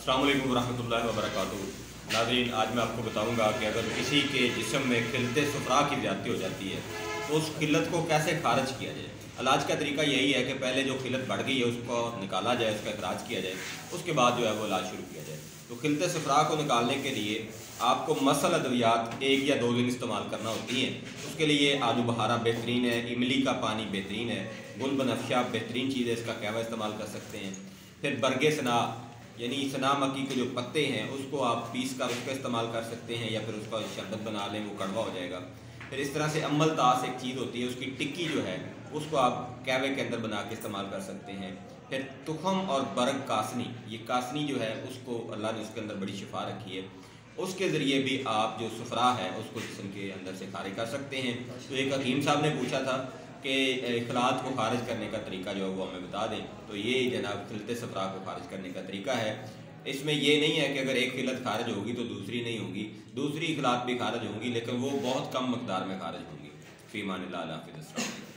अस्सलाम वालेकुम वरहमतुल्लाहि वबरकातुहू। नाज़रीन, आज मैं आपको बताऊंगा कि अगर किसी के जिस्म में खिलते सुफरा की ज़्यादती हो जाती है तो उस खिलत को कैसे खारिज किया जाए। इलाज का तरीका यही है कि पहले जो खिलत बढ़ गई है उसको निकाला जाए, उसका इखराज किया जाए, उसके बाद जो है वो इलाज शुरू किया जाए। तो खिलते सुफरा को निकालने के लिए आपको मसल अद्वियात 1 या 2 दिन इस्तेमाल करना होती हैं। उसके लिए आलू बहारा बेहतरीन है, इमली का पानी बेहतरीन है, गुल बनफशा बेहतरीन चीज़ है, इसका कहवा इस्तेमाल कर सकते हैं। फिर बरगे सना यानी सना मक्की के जो पत्ते हैं उसको आप पीस कर उसका इस्तेमाल कर सकते हैं, या फिर उसका शरबत बना लें, वो कड़वा हो जाएगा। फिर इस तरह से अम्बल तास एक चीज़ होती है, उसकी टिक्की जो है उसको आप कहवे के अंदर बना के इस्तेमाल कर सकते हैं। फिर तुखम और बरग कासनी, ये कासनी जो है उसको अल्लाह ने उसके अंदर बड़ी शिफा रखी है, उसके ज़रिए भी आप जो सुफरा है उसको जिस्म के अंदर से खारिज कर सकते हैं। तो एक हकीम साहब ने पूछा था कि इखलात को खारिज करने का तरीका जो है वो हमें बता दें। तो ये जनाब खिलते सफरा को खारिज करने का तरीका है। इसमें ये नहीं है कि अगर एक खिलत खारिज होगी तो दूसरी नहीं होगी, दूसरी खिलात भी खारिज होंगी, लेकिन वो बहुत कम मकदार में खारिज होंगी। फ़ी अमानिल्लाह, अल्लाह हाफ़िज़।